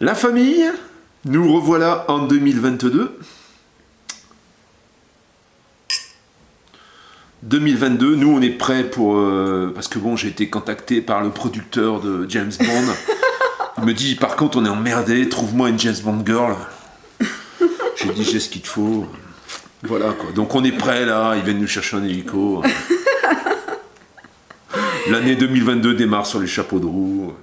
La famille, nous revoilà en 2022. 2022, nous on est prêts pour... parce que bon, j'ai été contacté par le producteur de James Bond. Il me dit, par contre on est emmerdé, trouve-moi une James Bond girl. J'ai dit, j'ai ce qu'il te faut. Voilà quoi, donc on est prêts là, ils viennent nous chercher en hélico. L'année 2022 démarre sur les chapeaux de roue.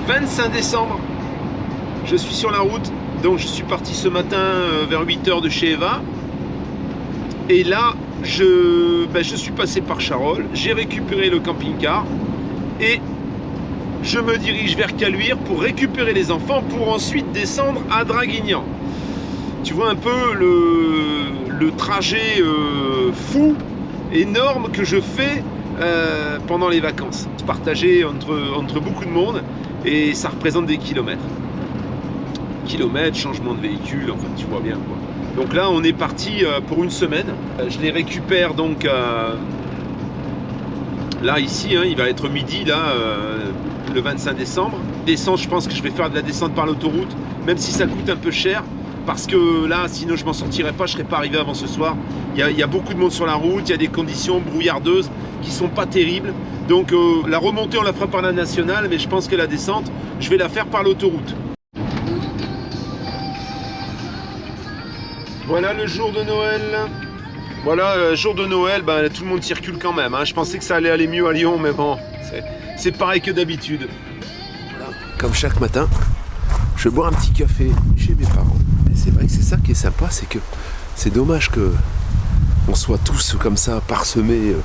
« 25 décembre, je suis sur la route, donc je suis parti ce matin vers 8h de chez Eva. Et là, je suis passé par Charolles, j'ai récupéré le camping-car et je me dirige vers Caluire pour récupérer les enfants pour ensuite descendre à Draguignan. Tu vois un peu le trajet fou, énorme que je fais pendant les vacances. Partagé entre beaucoup de monde. Et ça représente des kilomètres. Kilomètres, changement de véhicule, enfin tu vois bien quoi. Donc là on est parti pour une semaine. Je les récupère donc là ici, hein, il va être midi là, le 25 décembre. Descente, je pense que je vais faire de la descente par l'autoroute, même si ça coûte un peu cher. Parce que là, sinon je m'en sortirais pas, je serais pas arrivé avant ce soir. Il y a beaucoup de monde sur la route, il y a des conditions brouillardeuses qui sont pas terribles. Donc la remontée on la fera par la nationale, mais je pense que la descente, je vais la faire par l'autoroute. Voilà le jour de Noël. Voilà, jour de Noël, tout le monde circule quand même. Hein. Je pensais que ça allait aller mieux à Lyon, mais bon, c'est pareil que d'habitude. Voilà. Comme chaque matin, je bois un petit café chez mes parents. Et c'est vrai que c'est ça qui est sympa, c'est que c'est dommage que on soit tous comme ça parsemés.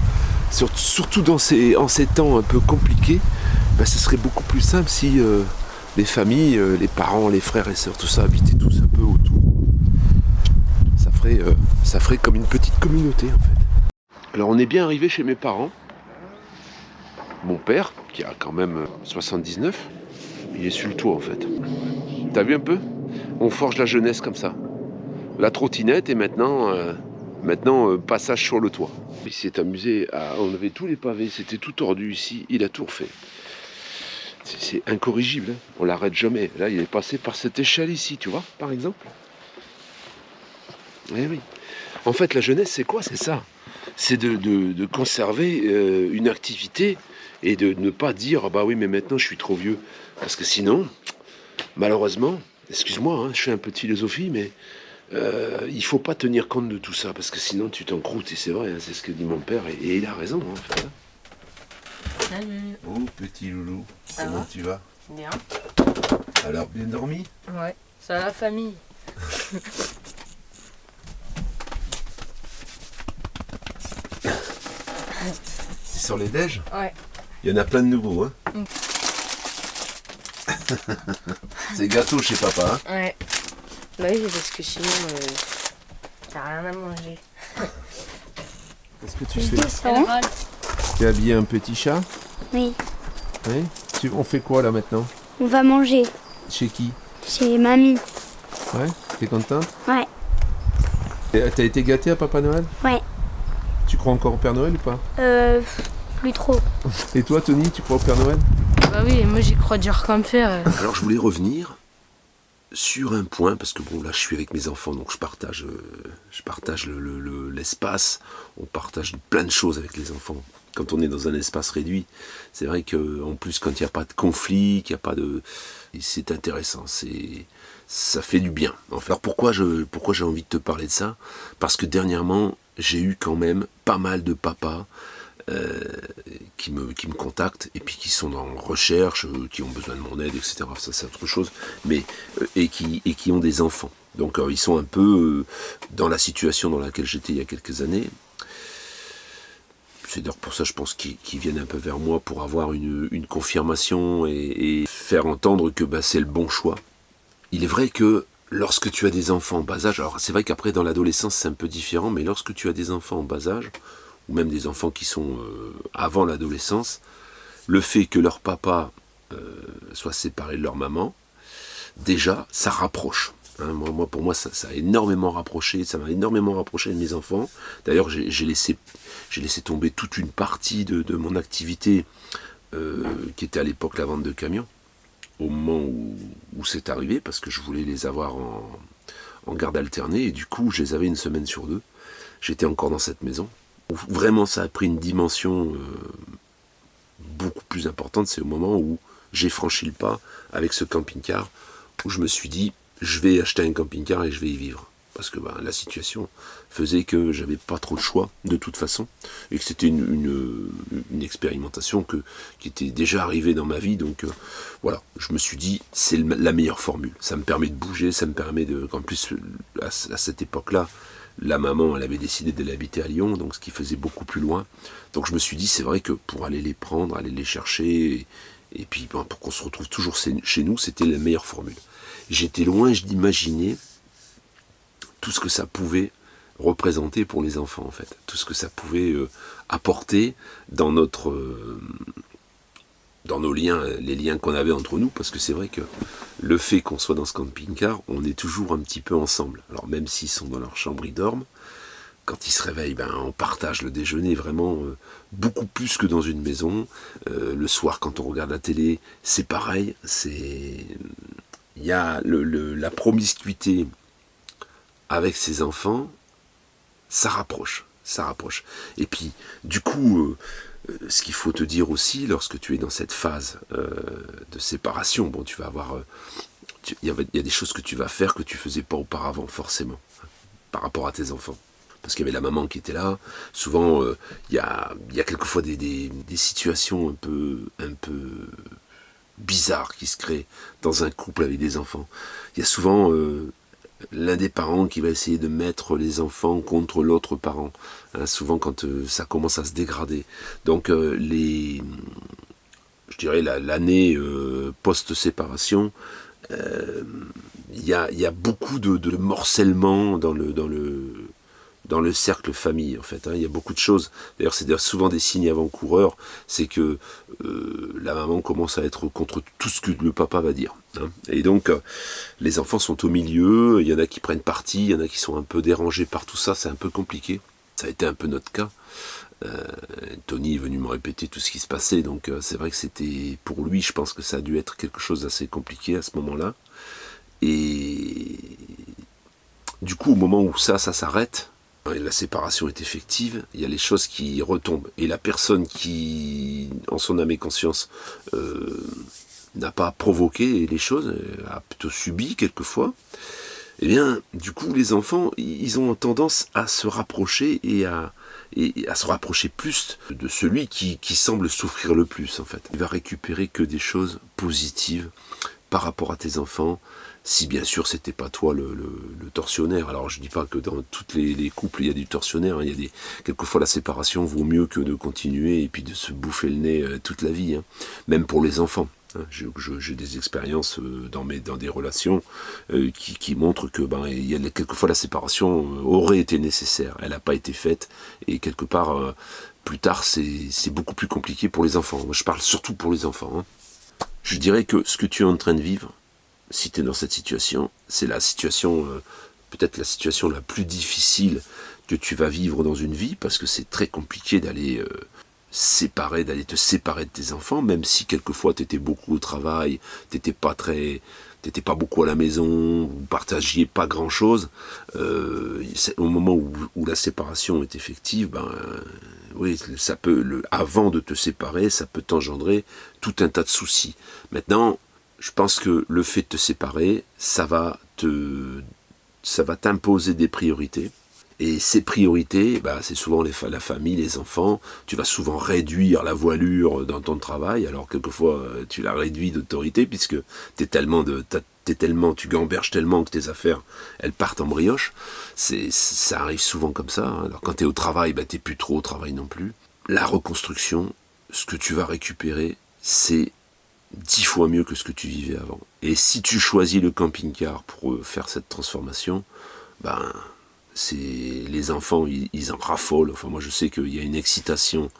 Surtout en ces temps un peu compliqués, ce serait beaucoup plus simple si les familles, les parents, les frères et sœurs, tout ça habitaient tous un peu autour. Ça ferait comme une petite communauté en fait. Alors on est bien arrivé chez mes parents. Mon père, qui a quand même 79, il est sur le toit en fait. T'as vu un peu? On forge la jeunesse comme ça. La trottinette et maintenant, passage sur le toit. Il s'est amusé à enlever tous les pavés, c'était tout tordu ici, il a tout refait. C'est incorrigible, hein. On l'arrête jamais. Là, il est passé par cette échelle ici, tu vois, par exemple. Eh oui. En fait, la jeunesse, c'est quoi? C'est ça. C'est de conserver une activité et de ne pas dire, ah bah oui, mais maintenant, je suis trop vieux. Parce que sinon, malheureusement, excuse-moi, hein, je fais un peu de philosophie, mais il faut pas tenir compte de tout ça, parce que sinon tu t'encroutes, et c'est vrai, hein, c'est ce que dit mon père, et il a raison en fait. Salut. Oh petit loulou, comment tu vas? Bien. Alors, bien dormi? Ouais, c'est la famille. C'est sur les déj? Ouais. Il y en a plein de nouveaux, hein? C'est gâteau chez papa, hein? Ouais. Bah oui, parce que sinon, t'as rien à manger. Qu'est-ce que tu Je fais? descends. Tu es habillé un petit chat? Oui. Oui. On fait quoi là maintenant? On va manger Chez qui? chez mamie. Ouais. T'es contente? Ouais. T'as été gâté à Papa Noël? Ouais. Tu crois encore au Père Noël ou pas? Plus trop. Et toi Tony, tu crois au Père Noël? Bah oui, moi j'y crois dur comme fer. Alors je voulais revenir sur un point, parce que bon là je suis avec mes enfants, donc je partage l'espace, on partage plein de choses avec les enfants. Quand on est dans un espace réduit, c'est vrai qu'en plus quand il n'y a pas de conflit, qu'il n'y a pas de... C'est intéressant, ça fait du bien. Enfin, alors pourquoi j'ai envie de te parler de ça? Parce que dernièrement, j'ai eu quand même pas mal de papas qui me contactent et puis qui sont en recherche, qui ont besoin de mon aide, etc. Ça c'est autre chose, mais et qui ont des enfants. Donc ils sont un peu dans la situation dans laquelle j'étais il y a quelques années. C'est d'ailleurs pour ça, je pense, qu'ils viennent un peu vers moi pour avoir une confirmation et faire entendre que c'est le bon choix. Il est vrai que lorsque tu as des enfants en bas âge, alors c'est vrai qu'après dans l'adolescence c'est un peu différent, mais lorsque tu as des enfants en bas âge, ou même des enfants qui sont avant l'adolescence, le fait que leur papa soit séparé de leur maman, déjà, ça rapproche. Hein, pour moi, ça a énormément rapproché, ça m'a énormément rapproché de mes enfants. D'ailleurs, j'ai laissé tomber toute une partie de mon activité qui était à l'époque la vente de camions, au moment où c'est arrivé, parce que je voulais les avoir en garde alternée, et du coup, je les avais une semaine sur deux. J'étais encore dans cette maison. Vraiment, ça a pris une dimension beaucoup plus importante. C'est au moment où j'ai franchi le pas avec ce camping-car, où je me suis dit, je vais acheter un camping-car et je vais y vivre. Parce que la situation faisait que j'avais pas trop de choix, de toute façon, et que c'était une expérimentation qui était déjà arrivée dans ma vie. Donc voilà, je me suis dit, c'est la meilleure formule. Ça me permet de bouger, ça me permet de... En plus, à cette époque-là, la maman, elle avait décidé d'aller habiter à Lyon, donc ce qui faisait beaucoup plus loin. Donc je me suis dit, c'est vrai que pour aller les prendre, aller les chercher, et puis pour qu'on se retrouve toujours chez nous, c'était la meilleure formule. J'étais loin d'imaginer tout ce que ça pouvait représenter pour les enfants, en fait. Tout ce que ça pouvait apporter dans nos liens, les liens qu'on avait entre nous, parce que c'est vrai que le fait qu'on soit dans ce camping-car, on est toujours un petit peu ensemble. Alors même s'ils sont dans leur chambre, ils dorment, quand ils se réveillent, on partage le déjeuner vraiment beaucoup plus que dans une maison. Le soir, quand on regarde la télé, c'est pareil. Il y a la promiscuité avec ses enfants, ça rapproche. Et puis, du coup, ce qu'il faut te dire aussi, lorsque tu es dans cette phase de séparation, bon, tu vas avoir... Il y a des choses que tu vas faire que tu faisais pas auparavant, forcément, par rapport à tes enfants. Parce qu'il y avait la maman qui était là. Souvent, il y a quelquefois des situations un peu bizarres qui se créent dans un couple avec des enfants. Il y a souvent l'un des parents qui va essayer de mettre les enfants contre l'autre parent. Hein, souvent quand ça commence à se dégrader. Donc je dirais l'année post-séparation, il y a beaucoup de morcellement dans le cercle famille, en fait. Hein. Il y a beaucoup de choses. D'ailleurs, c'est souvent des signes avant-coureurs. C'est que la maman commence à être contre tout ce que le papa va dire. Hein. Et donc, les enfants sont au milieu. Il y en a qui prennent parti. Il y en a qui sont un peu dérangés par tout ça. C'est un peu compliqué. Ça a été un peu notre cas. Tony est venu me répéter tout ce qui se passait. Donc, c'est vrai que c'était... Pour lui, je pense que ça a dû être quelque chose d'assez compliqué à ce moment-là. Et... Du coup, au moment où ça s'arrête... La séparation est effective, il y a les choses qui retombent. Et la personne qui, en son âme et conscience, n'a pas provoqué les choses, a plutôt subi quelquefois, eh bien, du coup, les enfants, ils ont tendance à se rapprocher et à se rapprocher plus de celui qui semble souffrir le plus, en fait. Il va récupérer que des choses positives par rapport à tes enfants, si bien sûr c'était pas toi le tortionnaire. Alors je dis pas que dans tous les couples il y a du tortionnaire, hein. Quelquefois la séparation vaut mieux que de continuer et puis de se bouffer le nez toute la vie, hein. Même pour les enfants. Hein, j'ai des expériences dans des relations qui montrent que quelquefois la séparation aurait été nécessaire. Elle n'a pas été faite et quelque part, plus tard, c'est beaucoup plus compliqué pour les enfants. Moi, je parle surtout pour les enfants. Hein. Je dirais que ce que tu es en train de vivre, si tu es dans cette situation, c'est la situation, peut-être la situation la plus difficile que tu vas vivre dans une vie, parce que c'est très compliqué d'aller te séparer de tes enfants, même si quelquefois tu étais beaucoup au travail, t'étais pas beaucoup à la maison, vous partagiez pas grand chose. Au moment où la séparation est effective, oui, ça peut, avant de te séparer, ça peut t'engendrer tout un tas de soucis. Maintenant, je pense que le fait de te séparer, ça va t'imposer des priorités. Et ces priorités, c'est souvent la famille, les enfants. Tu vas souvent réduire la voilure dans ton travail, alors quelquefois tu la réduis d'autorité, puisque tu gamberges tellement que tes affaires, elles partent en brioche. Ça arrive souvent comme ça. Hein. Alors quand tu es au travail, tu n'es plus trop au travail non plus. La reconstruction, ce que tu vas récupérer, c'est 10 fois mieux que ce que tu vivais avant. Et si tu choisis le camping-car pour faire cette transformation, les enfants, ils en raffolent. Enfin, moi, je sais qu'il y a une excitation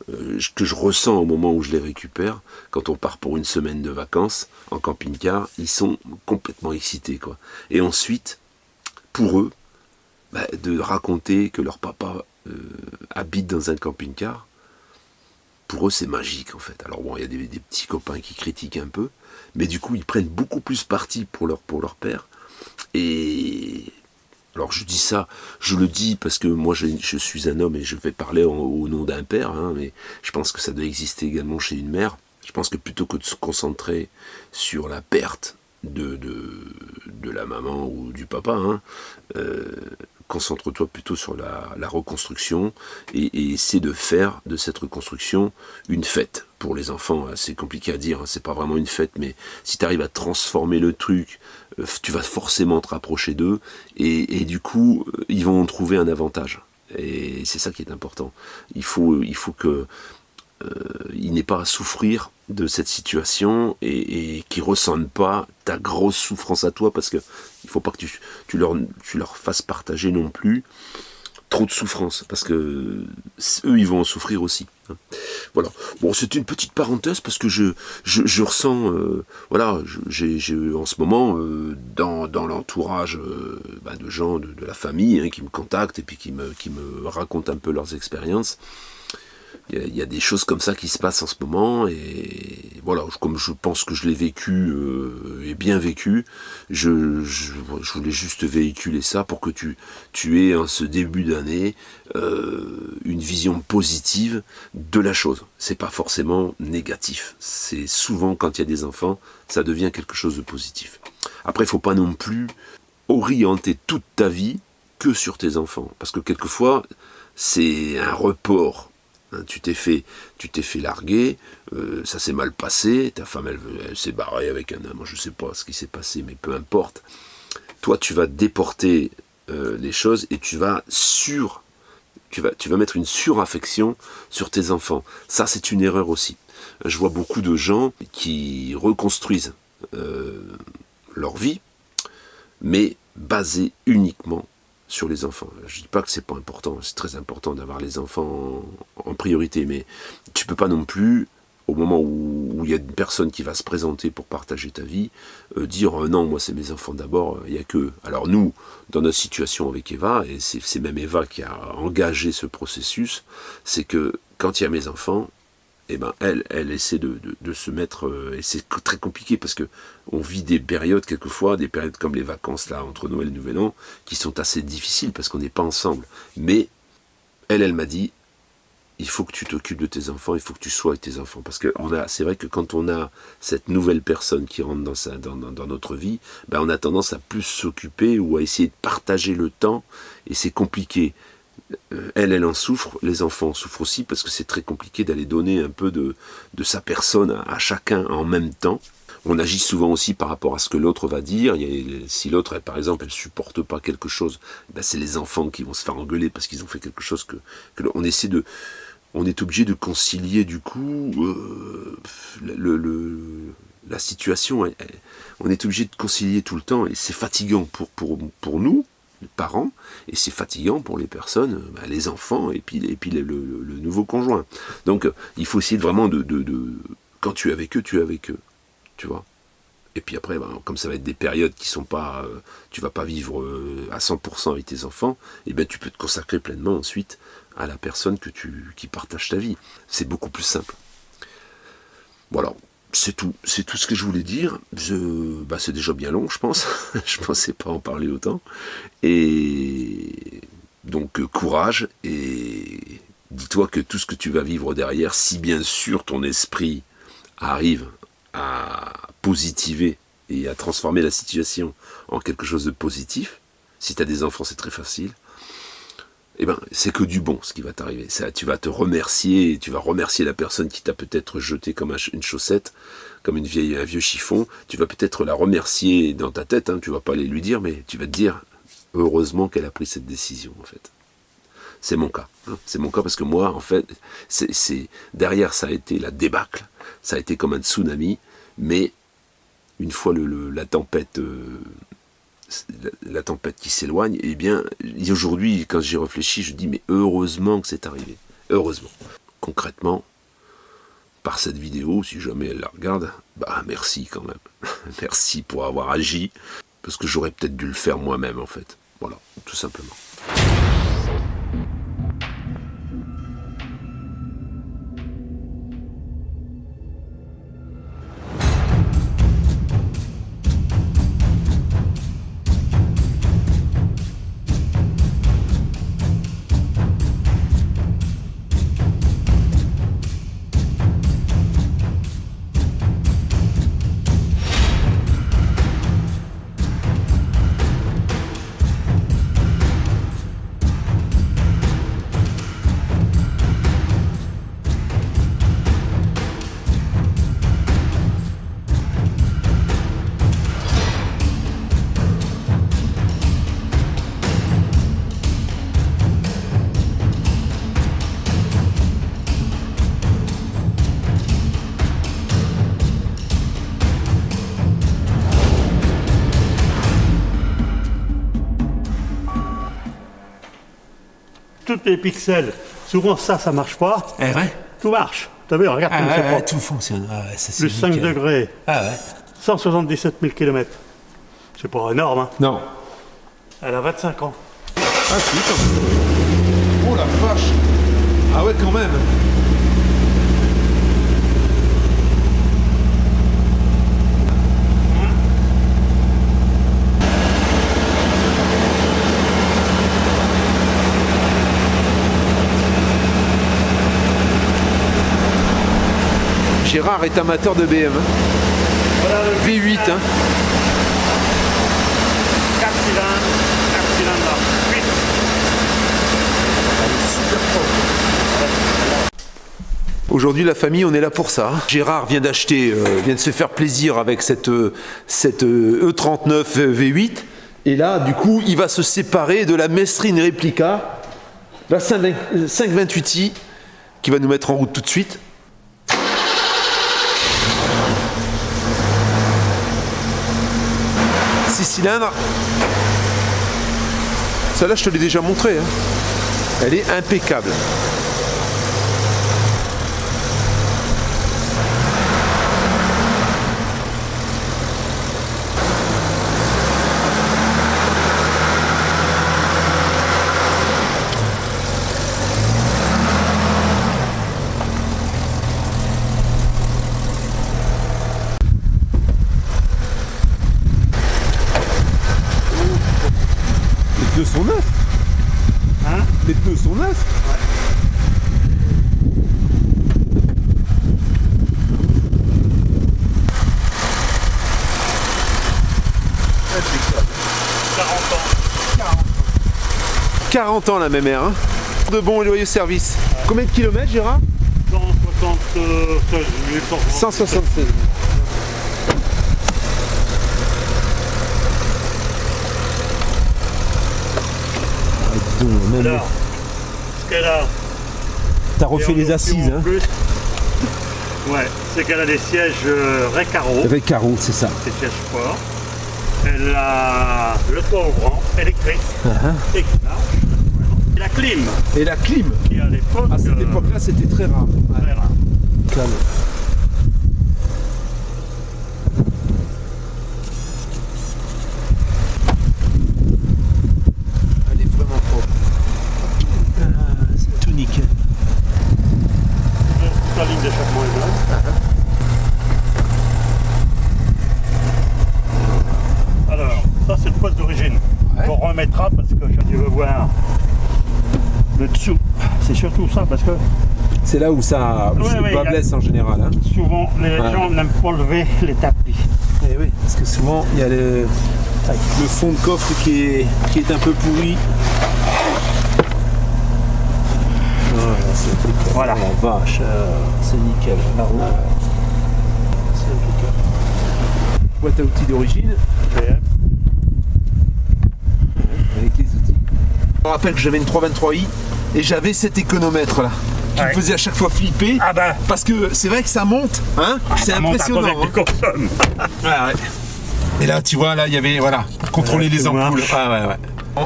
que je ressens au moment où je les récupère. Quand on part pour une semaine de vacances en camping-car, ils sont complètement excités, quoi. Et ensuite, pour eux, de raconter que leur papa habite dans un camping-car, pour eux, c'est magique, en fait. Alors bon, il y a des petits copains qui critiquent un peu, mais du coup, ils prennent beaucoup plus parti pour leur père. Et alors je dis ça, je le dis parce que moi je suis un homme et je vais parler au nom d'un père, hein, mais je pense que ça doit exister également chez une mère. Je pense que plutôt que de se concentrer sur la perte de la maman ou du papa, hein, concentre-toi plutôt sur la reconstruction et essaie de faire de cette reconstruction une fête. Pour les enfants, c'est compliqué à dire, hein, c'est pas vraiment une fête, mais si tu arrives à transformer le truc, tu vas forcément te rapprocher d'eux et du coup, ils vont trouver un avantage. Et c'est ça qui est important. Il faut que il n'ait pas à souffrir de cette situation et qu'ils ne ressentent pas ta grosse souffrance à toi, parce que il ne faut pas que tu leur fasses partager non plus trop de souffrance, parce que eux ils vont en souffrir aussi. Voilà. Bon, c'est une petite parenthèse parce que je ressens, j'ai en ce moment dans l'entourage de gens de la famille, hein, qui me contactent et puis qui me racontent un peu leurs expériences. Il y a des choses comme ça qui se passent en ce moment, et voilà, comme je pense que je l'ai vécu et bien vécu, je voulais juste véhiculer ça pour que tu aies en ce début d'année une vision positive de la chose. C'est pas forcément négatif, c'est souvent quand il y a des enfants, ça devient quelque chose de positif. Après, il faut pas non plus orienter toute ta vie que sur tes enfants, parce que quelquefois c'est un report. Tu t'es fait larguer, ça s'est mal passé, ta femme elle s'est barrée avec un homme, je sais pas ce qui s'est passé, mais peu importe. Toi tu vas déporter les choses et tu vas mettre une suraffection sur tes enfants. Ça, c'est une erreur aussi. Je vois beaucoup de gens qui reconstruisent leur vie, mais basés uniquement sur les enfants. Je ne dis pas que c'est pas important, c'est très important d'avoir les enfants en priorité, mais tu peux pas non plus, au moment où il y a une personne qui va se présenter pour partager ta vie, dire non, moi c'est mes enfants d'abord, il n'y a que... Alors nous, dans notre situation avec Eva, et c'est même Eva qui a engagé ce processus, c'est que quand il y a mes enfants, elle essaie de se mettre, et c'est très compliqué parce que on vit des périodes quelquefois, des périodes comme les vacances là entre Noël et Nouvel An, qui sont assez difficiles parce qu'on n'est pas ensemble. Mais elle m'a dit, il faut que tu t'occupes de tes enfants, il faut que tu sois avec tes enfants, parce que c'est vrai que quand on a cette nouvelle personne qui rentre dans notre vie, on a tendance à plus s'occuper ou à essayer de partager le temps, et c'est compliqué. Elle en souffre, les enfants en souffrent aussi, parce que c'est très compliqué d'aller donner un peu de sa personne à chacun en même temps. On agit souvent aussi par rapport à ce que l'autre va dire. Si l'autre, par exemple, elle supporte pas quelque chose, c'est les enfants qui vont se faire engueuler parce qu'ils ont fait quelque chose que on essaie on est obligé de concilier du coup la situation. On est obligé de concilier tout le temps et c'est fatigant pour nous, les parents, et c'est fatigant pour les personnes, les enfants et puis le nouveau conjoint. Donc il faut essayer vraiment quand tu es avec eux, tu es avec eux, tu vois. Et puis après, comme ça va être des périodes qui sont pas, tu vas pas vivre à 100% avec tes enfants, et ben tu peux te consacrer pleinement ensuite à la personne qui partage ta vie. C'est beaucoup plus simple. Voilà, c'est tout ce que je voulais dire. C'est déjà bien long, je pense. Je pensais pas en parler autant. Et donc courage et dis-toi que tout ce que tu vas vivre derrière, si bien sûr ton esprit arrive à positiver et à transformer la situation en quelque chose de positif, si tu as des enfants c'est très facile, eh ben, c'est que du bon ce qui va t'arriver. Tu vas te remercier, tu vas remercier la personne qui t'a peut-être jeté comme une chaussette, comme un vieux chiffon, tu vas peut-être la remercier dans ta tête, hein, tu vas pas aller lui dire, mais tu vas te dire heureusement qu'elle a pris cette décision en fait. C'est mon cas. Hein. C'est mon cas parce que moi, en fait, derrière ça a été la débâcle, ça a été comme un tsunami, mais une fois la tempête qui s'éloigne, eh bien, aujourd'hui, quand j'y réfléchis, je dis, mais heureusement que c'est arrivé. Heureusement. Concrètement, par cette vidéo, si jamais elle la regarde, merci quand même. Merci pour avoir agi, parce que j'aurais peut-être dû le faire moi-même, en fait. Voilà, tout simplement. Tous les pixels, souvent ça marche pas. Eh ouais. Tout marche. T'as vu, regarde comme c'est propre. Tout fonctionne. Ah ouais, ça, c'est Plus 5 nickel. degrés. Ah ouais. 177 000 km. C'est pas énorme, hein. Non. Elle a 25 ans. Ah si, quand même. Oh la vache. Ah ouais, quand même. Gérard est amateur de BM. Voilà le V8. Hein. 4 cylindres, 8. Aujourd'hui, la famille, on est là pour ça. Gérard vient de se faire plaisir avec cette E39 V8. Et là, du coup, il va se séparer de la Mestrine Replica, la 528i, qui va nous mettre en route tout de suite. 6 cylindres. Celle-là, je te l'ai déjà montré. Hein. Elle est impeccable. Les pneus sont neufs. Hein? Les pneus sont neufs. Ouais. 40 ans la même ère. Hein. De bons et loyaux services. Combien de kilomètres, Gérard? 176 000. 176. Alors, ce qu'elle a, T'as refait Et en les option, assises, en hein. plus, ouais, c'est qu'elle a des sièges Recaro, Recaro, c'est ça. des sièges forts. Elle a le toit ouvrant, électrique, et qui marche. Et la clim, Et la clim. qui à l'époque, À cette époque-là, c'était très rare. très rare. Calme. Elle est vraiment propre. C'est tout nickel. La ligne d'échappement est bonne. Alors, ça c'est le poste d'origine. Ouais. On remettra parce que je veux voir le dessous. C'est surtout ça parce que C'est là où ça Ouais, se ouais, y a- blesse en général. Hein. souvent les gens n'aiment pas lever les tapis. Eh oui, parce que souvent il y a le fond de coffre qui est un peu pourri. Voilà. Oh, vache, c'est nickel. La roue. C'est impeccable. Boîte à outils d'origine avec les outils. Je me rappelle que j'avais une 323i et j'avais cet économètre là qui me Ouais. faisait à chaque fois flipper. Ah bah, Parce que c'est vrai que ça monte, hein, c'est ça monte à impressionnant. connaître les consonnes. Ouais, ouais. Et là, tu vois, là, il y avait, voilà, contrôler les ça ampoules. marche. Ouais, ouais.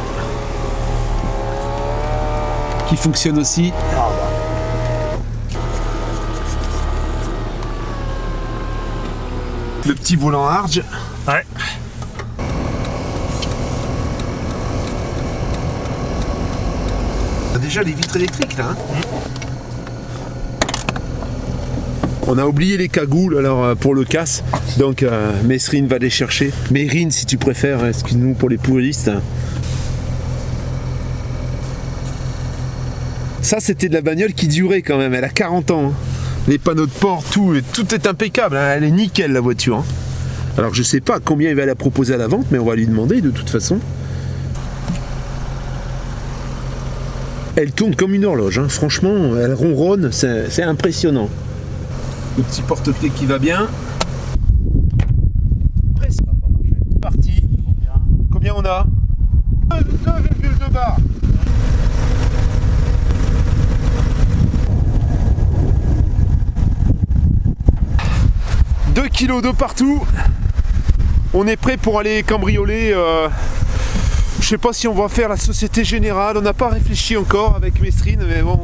Qui fonctionne aussi. Le petit volant Arge. Ouais. On a déjà les vitres électriques là. Hein. On a oublié les cagoules alors pour le casse, donc Mesrine va les chercher. Mérine si tu préfères, hein, excuse-nous pour les puristes. Hein. Ça c'était de la bagnole qui durait quand même, elle a 40 ans. Hein. Les panneaux de port, tout est impeccable, hein. Elle est nickel la voiture. Hein. Alors je sais pas combien il va la proposer à la vente, mais on va lui demander de toute façon. Elle tourne comme une horloge, hein. Franchement, elle ronronne, c'est impressionnant. Le petit porte-clés qui va bien. Presque. Parti. Combien on a 2,2 bars. « 2 kilos de partout. On est prêt pour aller cambrioler. Je sais pas si on va faire la Société Générale. On n'a pas réfléchi encore avec Mesrine, mais bon.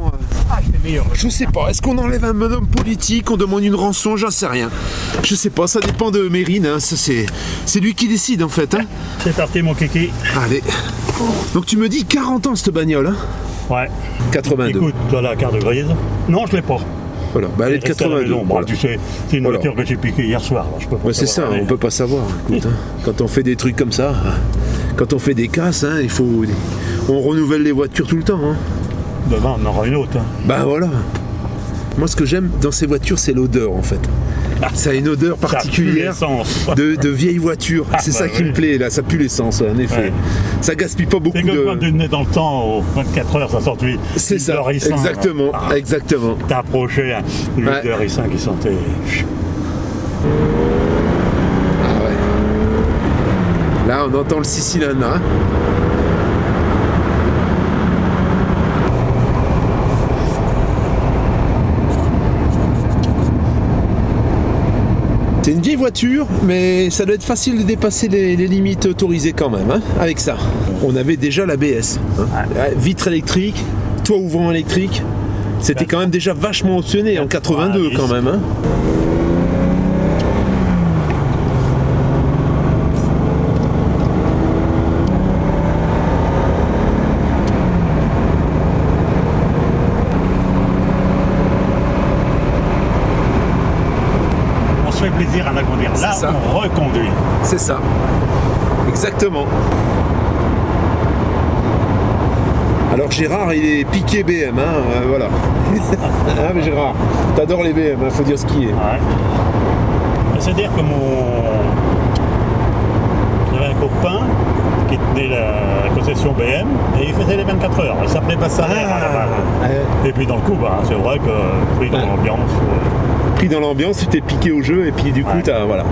Je sais pas. Est-ce qu'on enlève un bonhomme politique, on demande une rançon, j'en sais rien. Je sais pas. Ça dépend de Mérine. Hein. C'est lui qui décide en fait. Hein. C'est parti mon kiki. Allez. Donc tu me dis 40 ans cette bagnole. Hein. Ouais. 82. Écoute, tu as la carte grise. Non, je l'ai pas. Voilà. Bah, elle est de Reste à la 82. maison. Bon, Voilà. tu sais, c'est une Voilà. voiture que j'ai piquée hier soir. Alors je peux pas Ouais, c'est ça, savoir, on mais- peut pas savoir. Écoute, hein. Quand on fait des trucs comme ça, quand on fait des casses, hein, on renouvelle les voitures tout le temps. Hein. Demain, on aura une autre. Hein. Ben voilà. Moi, ce que j'aime dans ces voitures, c'est l'odeur en fait. Ça a une odeur particulière Ça pue l'essence. de vieille voiture. C'est ça qui oui. me plaît là. Ça pue l'essence, en effet. Ouais. Ça gaspille pas beaucoup C'est comme quand de. tu venais dans le temps, aux 24 heures, ça sortait. C'est ça. l'huile de ricin. Exactement. Ah, Exactement. T'as approché hein, l'huile Ouais. de ricin qui sentait. Ah ouais. Là, on entend le 6 cylindres là. C'est une vieille voiture, mais ça doit être facile de dépasser les limites autorisées quand même, hein, avec ça. On avait déjà l'ABS, hein. Vitre électrique, toit ouvrant électrique. C'était quand même déjà vachement optionné en 82 quand même. Hein. On se fait plaisir à la conduire. Là, C'est ça. on reconduit. C'est ça. Exactement. Alors Gérard, il est piqué BM, hein, voilà. Ah mais Gérard, t'adores les BM, hein, faut dire ce qui est. Ouais. C'est-à-dire que j'avais un copain qui tenait la concession BM et il faisait les 24 heures. Il s'appelait Bassalaire à la base. Et puis dans le coup, bah, c'est vrai que pris dans Ouais. l'ambiance. Pris dans l'ambiance, tu t'es piqué au jeu et puis du coup Ouais. t'as. Voilà.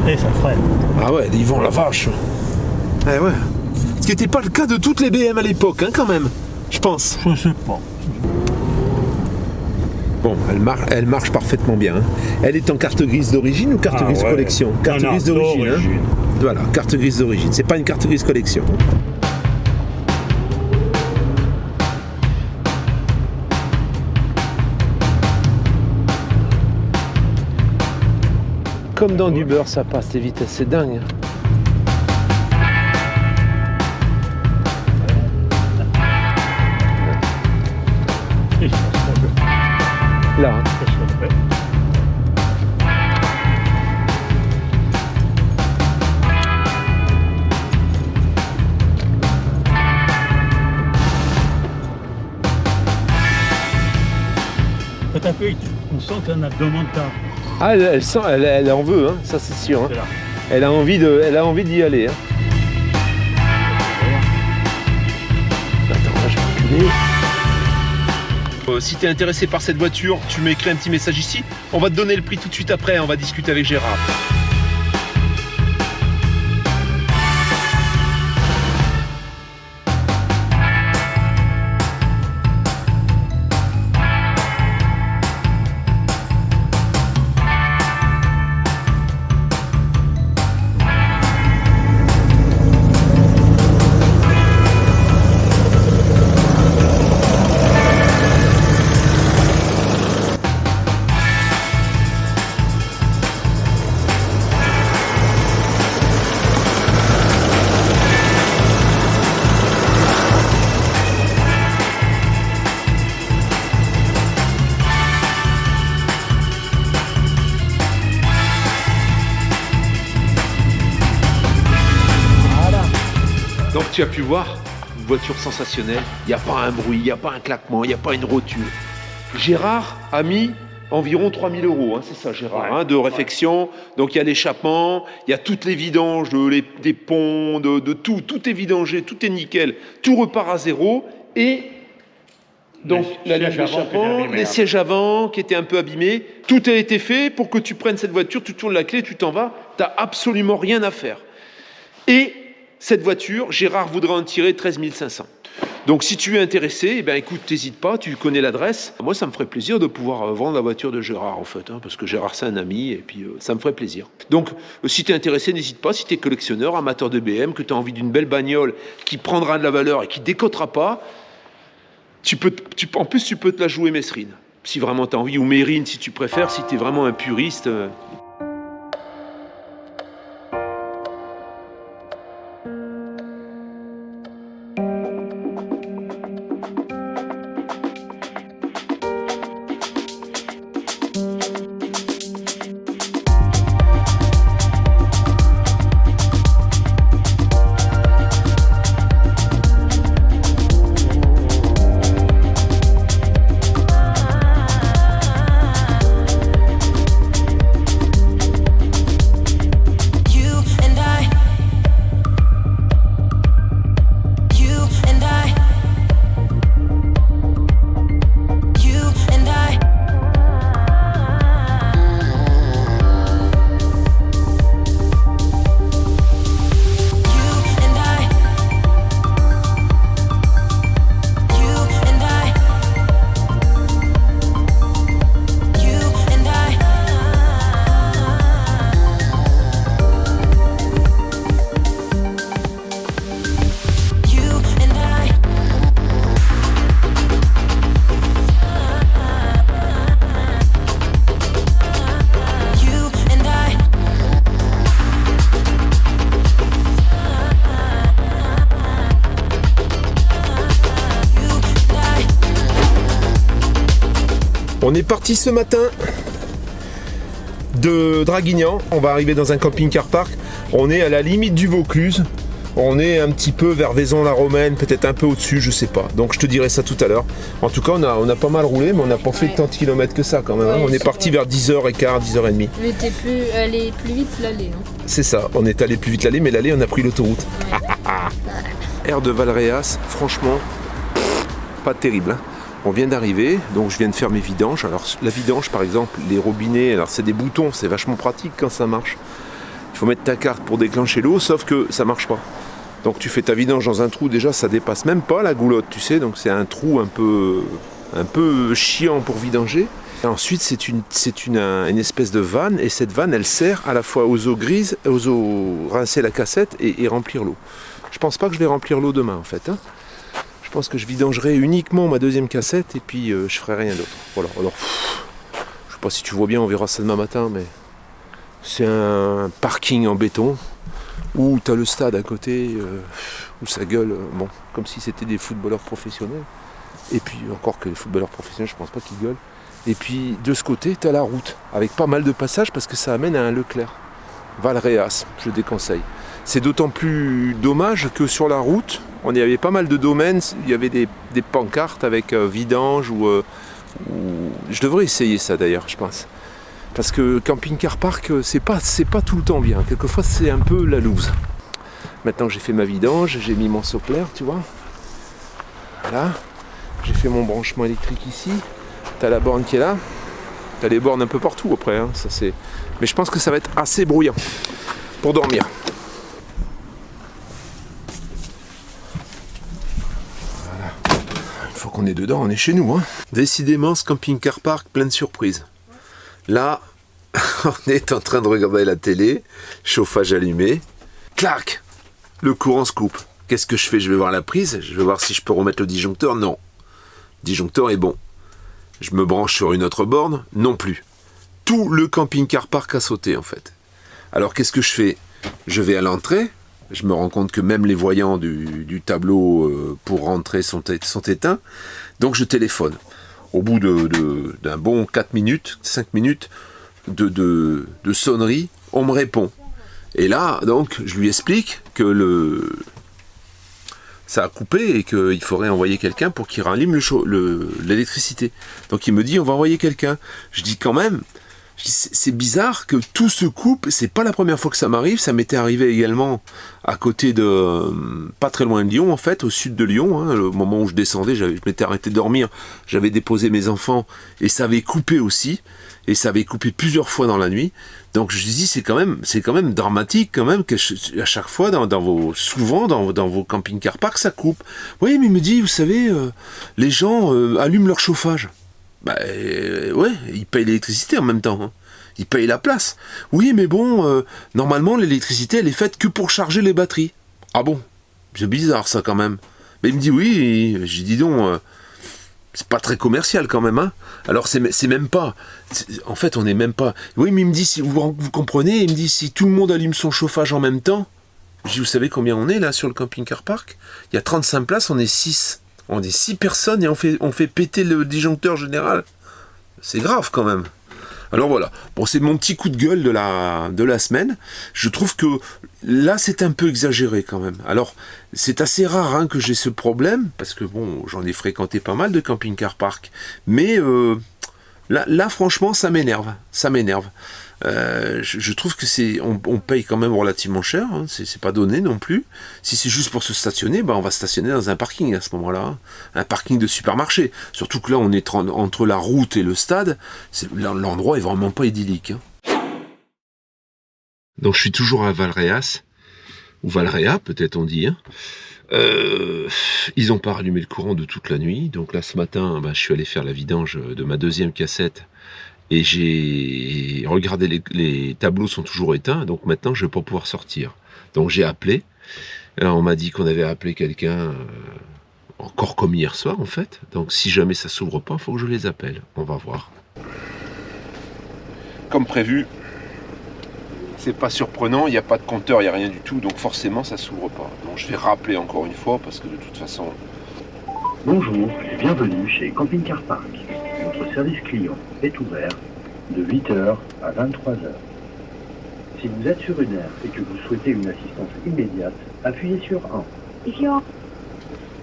Et ça freine. Ah ouais, ils vont la vache. Eh ouais. Ce qui n'était pas le cas de toutes les BM à l'époque, hein, quand même. Je pense. Je sais pas. Bon, elle marche parfaitement bien. Hein. Elle est en carte grise d'origine ou carte grise collection? Carte grise d'origine. Hein. Voilà, carte grise d'origine. C'est pas une carte grise collection. Comme dans du beurre, ça passe, les vitesses, c'est dingue. Là. Hein. Peut-être on sent qu'elle en a demandé. Ah, elle en veut, hein, ça c'est sûr. Hein. Elle a envie d'y aller. Hein. Attends, là, je vais reculer. Si tu es intéressé par cette voiture, tu m'écris un petit message ici. On va te donner le prix tout de suite après, on va discuter avec Gérard. Donc tu as pu voir, une voiture sensationnelle, il n'y a pas un bruit, il n'y a pas un claquement, il n'y a pas une roture. Gérard a mis environ 3 000 €, hein, c'est ça Gérard, hein, de réfection. Donc il y a l'échappement, il y a toutes les vidanges, des ponts, de tout, tout est vidangé, tout est nickel, tout repart à zéro. Et donc la ligne d'échappement, les sièges avant qui étaient un peu abîmés, tout a été fait pour que tu prennes cette voiture, tu tournes la clé, tu t'en vas, tu n'as absolument rien à faire. Et cette voiture, Gérard voudrait en tirer 13 500. Donc si tu es intéressé, eh ben, écoute, n'hésite pas, tu connais l'adresse. Moi, ça me ferait plaisir de pouvoir vendre la voiture de Gérard, en fait, hein, parce que Gérard, c'est un ami, et puis ça me ferait plaisir. Donc, si tu es intéressé, n'hésite pas, si tu es collectionneur, amateur de BM, que tu as envie d'une belle bagnole qui prendra de la valeur et qui ne décotera pas, en plus, tu peux te la jouer Mesrine, si vraiment tu as envie, ou Mérine, si tu préfères, si tu es vraiment un puriste. On est parti ce matin de Draguignan. On va arriver dans un camping-car park. On est à la limite du Vaucluse. On est un petit peu vers Vaison-la-Romaine, peut-être un peu au-dessus, je sais pas. Donc je te dirai ça tout à l'heure. En tout cas, on a pas mal roulé, mais on n'a pas fait tant de kilomètres que ça quand même. Hein. On est parti vers 10h15, 10h30. Mais t'es plus allé plus vite l'aller. Hein. C'est ça, on est allé plus vite l'aller, mais l'aller, on a pris l'autoroute. Air de Valréas, franchement, pas terrible. Hein. On vient d'arriver, donc je viens de faire mes vidanges. Alors la vidange par exemple, les robinets, alors c'est des boutons, c'est vachement pratique quand ça marche. Il faut mettre ta carte pour déclencher l'eau, sauf que ça marche pas. Donc tu fais ta vidange dans un trou, déjà ça dépasse même pas la goulotte, tu sais, donc c'est un trou un peu chiant pour vidanger. Et ensuite, c'est une espèce de vanne, et cette vanne, elle sert à la fois aux eaux grises, aux eaux rincer la cassette et remplir l'eau. Je pense pas que je vais remplir l'eau demain, en fait. Hein. Je pense que je vidangerai uniquement ma deuxième cassette, et puis je ferai rien d'autre. Voilà, alors, je sais pas si tu vois bien, on verra ça demain matin, mais c'est un parking en béton, où tu as le stade à côté, où ça gueule, bon, comme si c'était des footballeurs professionnels. Et puis, encore que les footballeurs professionnels, je pense pas qu'ils gueulent. Et puis de ce côté, tu as la route, avec pas mal de passages parce que ça amène à un Leclerc. Valréas, je le déconseille. C'est d'autant plus dommage que sur la route, il y avait pas mal de domaines, il y avait des pancartes avec vidange ou je devrais essayer ça d'ailleurs, je pense. Parce que camping-car park, c'est pas tout le temps bien. Quelquefois, c'est un peu la loose. Maintenant que j'ai fait ma vidange, j'ai mis mon sopler, tu vois. Voilà. J'ai fait mon branchement électrique ici. T'as la borne qui est là. T'as les bornes un peu partout après. Hein. Ça, c'est... Mais je pense que ça va être assez bruyant pour dormir. Voilà. Une fois qu'on est dedans, on est chez nous. Hein. Décidément, ce camping-car park, plein de surprises. Là, on est en train de regarder la télé, chauffage allumé. Clac! Le courant se coupe. Qu'est-ce que je fais? Je vais voir la prise. Je vais voir si je peux remettre le disjoncteur. Non. Le disjoncteur est bon. Je me branche sur une autre borne, non plus. Tout le camping-car park a sauté en fait. Alors qu'est-ce que je fais? Je vais à l'entrée, je me rends compte que même les voyants du tableau pour rentrer sont éteints, donc je téléphone. Au bout d'un bon 4 minutes, 5 minutes de sonnerie, on me répond. Et là, donc, je lui explique que ça a coupé et qu'il faudrait envoyer quelqu'un pour qu'il rallume l'électricité. Donc il me dit on va envoyer quelqu'un. Je dis quand même, c'est bizarre que tout se coupe, c'est pas la première fois que ça m'arrive, ça m'était arrivé également à côté de, pas très loin de Lyon en fait, au sud de Lyon, hein, le moment où je descendais, je m'étais arrêté de dormir, j'avais déposé mes enfants et ça avait coupé aussi, et ça avait coupé plusieurs fois dans la nuit. Donc je dis c'est quand même dramatique quand même que à chaque fois souvent dans vos camping-car parks ça coupe. Oui mais il me dit vous savez les gens allument leur chauffage. Bah ouais, ils payent l'électricité en même temps. Hein. Ils payent la place. Oui mais bon normalement l'électricité elle est faite que pour charger les batteries. Ah bon? C'est bizarre ça quand même. Mais il me dit oui, j'ai dit donc c'est pas très commercial quand même, hein. Alors c'est même pas. En fait, on n'est même pas. Oui, mais il me dit si vous comprenez, il me dit si tout le monde allume son chauffage en même temps. Je dis vous savez combien on est là sur le camping-car park? Il y a 35 places, on est 6. On est 6 personnes et on fait péter le disjoncteur général. C'est grave quand même. Alors voilà, bon c'est mon petit coup de gueule de la semaine. Je trouve que là c'est un peu exagéré quand même. Alors c'est assez rare hein, que j'ai ce problème, parce que bon j'en ai fréquenté pas mal de camping-car park. Mais là franchement ça m'énerve. Je trouve que on paye quand même relativement cher, hein, c'est pas donné non plus. Si c'est juste pour se stationner, on va stationner dans un parking à ce moment-là, hein, un parking de supermarché. Surtout que là, on est entre la route et le stade, l'endroit est vraiment pas idyllique. Hein. Donc je suis toujours à Valréas, ou Valréas peut-être on dit. Hein. Ils n'ont pas rallumé le courant de toute la nuit, donc là ce matin, je suis allé faire la vidange de ma deuxième cassette. Et j'ai regardé, les tableaux sont toujours éteints, donc maintenant je ne vais pas pouvoir sortir. Donc j'ai appelé, on m'a dit qu'on avait appelé quelqu'un, encore comme hier soir en fait. Donc si jamais ça s'ouvre pas, il faut que je les appelle, on va voir. Comme prévu, c'est pas surprenant, il n'y a pas de compteur, il n'y a rien du tout, donc forcément ça s'ouvre pas. Donc je vais rappeler encore une fois, parce que de toute façon... Bonjour et bienvenue chez Camping Car Park. Notre service client est ouvert de 8h à 23h. Si vous êtes sur une aire et que vous souhaitez une assistance immédiate, appuyez sur 1.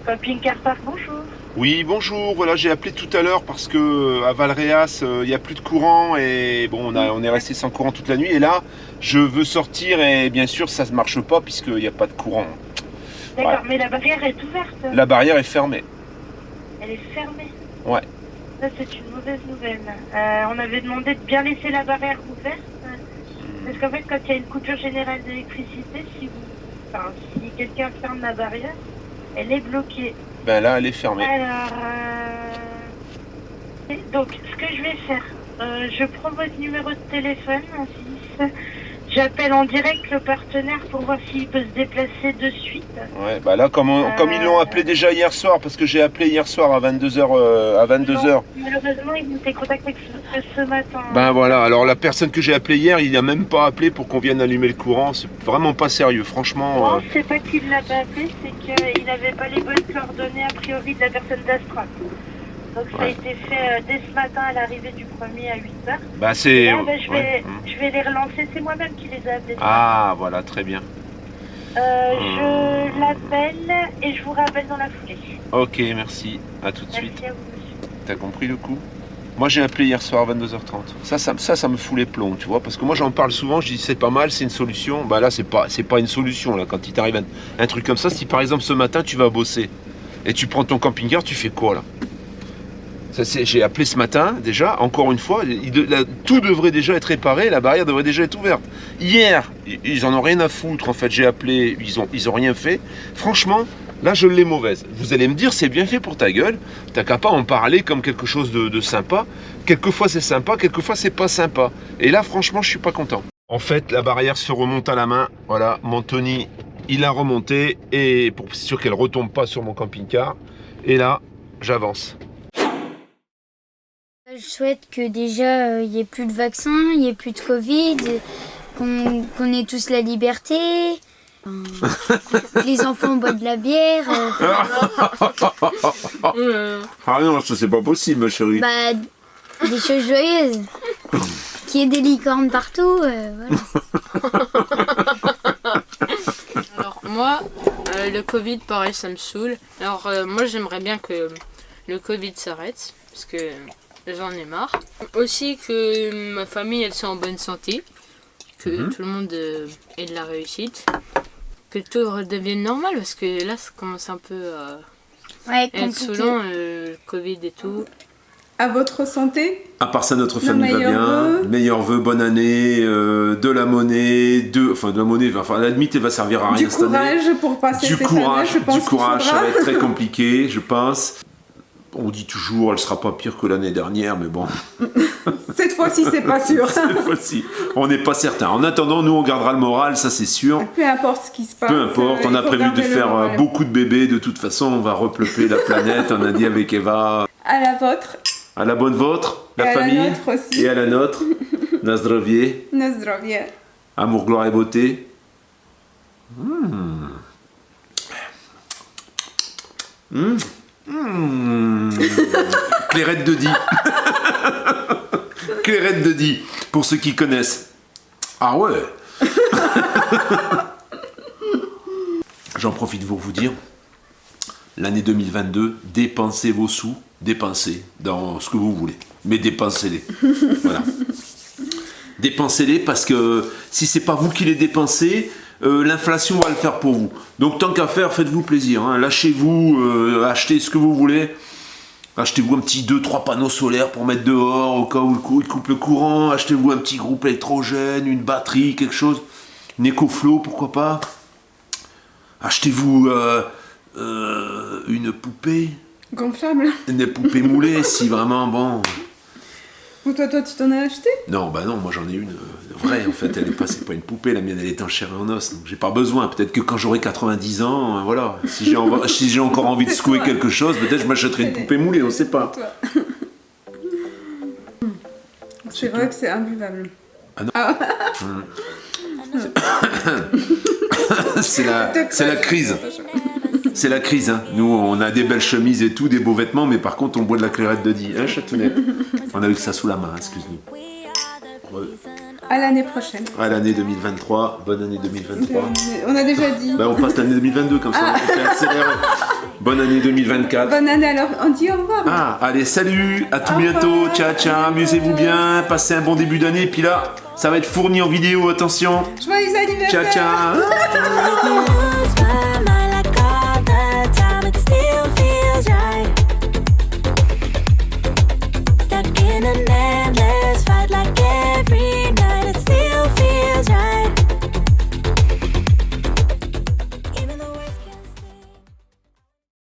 Camping Car Park, bonjour. Oui, bonjour. Voilà, j'ai appelé tout à l'heure parce que à Valréas, il n'y a plus de courant et bon, on est resté sans courant toute la nuit. Et là, je veux sortir et bien sûr, ça ne marche pas puisqu'il n'y a pas de courant. D'accord, Ouais. mais la barrière est ouverte. La barrière est fermée. Elle est fermée. Ouais. Ça, c'est une mauvaise nouvelle. On avait demandé de bien laisser la barrière ouverte. Parce qu'en fait, quand il y a une coupure générale d'électricité, si quelqu'un ferme la barrière, elle est bloquée. Ben là, elle est fermée. Alors, Donc, ce que je vais faire, je prends votre numéro de téléphone, j'appelle en direct le partenaire pour voir s'il peut se déplacer de suite. Ouais, bah là, comme ils l'ont appelé déjà hier soir, parce que j'ai appelé hier soir à 22h. Non, malheureusement, ils m'ont été contactés que ce matin. Ben voilà, alors la personne que j'ai appelée hier, il n'a même pas appelé pour qu'on vienne allumer le courant. C'est vraiment pas sérieux, franchement. Non, c'est pas qu'il l'a pas appelé, c'est qu'il n'avait pas les bonnes coordonnées a priori de la personne d'Astra. Donc ça a été fait dès ce matin à l'arrivée du premier à 8h. Bah c'est... Là, je vais les relancer, c'est moi-même qui les ai appelés. Ah, voilà, très bien. Je l'appelle et je vous rappelle dans la foulée. Ok, merci. À tout de suite. Merci à vous, monsieur. T'as compris le coup? Moi j'ai appelé hier soir à 22h30. Ça me fout les plombs, tu vois, parce que moi j'en parle souvent, je dis c'est pas mal, c'est une solution. Bah là c'est pas une solution là. Quand il t'arrive un truc comme ça, si par exemple ce matin tu vas bosser et tu prends ton camping-car, tu fais quoi là? J'ai appelé ce matin déjà, encore une fois, tout devrait déjà être réparé, la barrière devrait déjà être ouverte. Hier, ils en ont rien à foutre, en fait, j'ai appelé, ils ont rien fait. Franchement, là je l'ai mauvaise. Vous allez me dire, c'est bien fait pour ta gueule, t'as qu'à pas en parler comme quelque chose de sympa. Quelquefois c'est sympa, quelquefois c'est pas sympa. Et là franchement, je suis pas content. En fait, la barrière se remonte à la main, voilà, mon Tony, il a remonté, et pour être sûr qu'elle retombe pas sur mon camping-car. Et là, j'avance. Je souhaite que déjà il n'y ait plus de vaccin, il n'y ait plus de Covid, qu'on ait tous la liberté, les enfants boivent de la bière. Ah non, ça c'est pas possible, ma chérie. Bah, des choses joyeuses. Qu'il y ait des licornes partout, voilà. Alors moi, le Covid, pareil, ça me saoule. Alors moi, j'aimerais bien que le Covid s'arrête, parce que j'en ai marre. Aussi que ma famille, elle soit en bonne santé, que tout le monde ait de la réussite, que tout redevienne normal, parce que là, ça commence un peu à être saoulant, le Covid et tout. À votre santé. À part ça, notre famille va bien. Meilleurs vœux, bonne année, de la monnaie, enfin à la limite, elle va servir à rien cette année. Du courage pour passer cette année, je pense. Du courage, ça va être très compliqué, je pense. On dit toujours, elle sera pas pire que l'année dernière, mais bon. Cette fois-ci, c'est pas sûr. Cette fois-ci, on n'est pas certain. En attendant, nous, on gardera le moral, ça c'est sûr. Peu importe ce qui se passe. Peu importe, on a prévu de faire beaucoup de bébés. De toute façon, on va repeupler la planète. On a dit avec Eva. À la vôtre. À la bonne vôtre, la famille. À la nôtre aussi. Et à la nôtre. Na zdrowie. Na zdrowie. Amour, gloire et beauté. Clairette de Die. Clairette de Die, pour ceux qui connaissent. Ah ouais. J'en profite pour vous dire, l'année 2022, dépensez vos sous, dépensez dans ce que vous voulez, mais dépensez-les. Voilà. Dépensez-les parce que si c'est pas vous qui les dépensez, l'inflation va le faire pour vous. Donc tant qu'à faire, faites-vous plaisir. Hein. Lâchez-vous, achetez ce que vous voulez. Achetez-vous un petit 2-3 panneaux solaires pour mettre dehors au cas où il coupe le courant. Achetez-vous un petit groupe électrogène, une batterie, quelque chose. Une EcoFlow, pourquoi pas. Achetez-vous une poupée. Gonflable. Une poupée moulée, si vraiment, bon... Ou toi, tu t'en as acheté? Non, bah non, moi j'en ai une vraie en fait, c'est pas une poupée, la mienne elle est en chair et en os, donc j'ai pas besoin, peut-être que quand j'aurai 90 ans, voilà, si j'ai encore envie de secouer quelque chose, peut-être je m'achèterai une poupée moulée, on sait pas. C'est vrai que c'est imbuvable. Ah non. Ah. C'est la crise. C'est la crise, hein. Nous on a des belles chemises et tout, des beaux vêtements, mais par contre on boit de la clairette de Die, hein, Chatounet. On a eu que ça sous la main, excuse-nous. À l'année prochaine. À l'année 2023, bonne année 2023. On a déjà dit. Bah on passe l'année 2022 comme ça, on fait accélérer. Bonne année 2024. Bonne année alors, on dit au revoir. Ah, allez, salut, à tout bientôt, ciao ciao, amusez-vous bien, passez un bon début d'année, puis là, ça va être fourni en vidéo, attention. Joyeux anniversaire. Ciao ciao.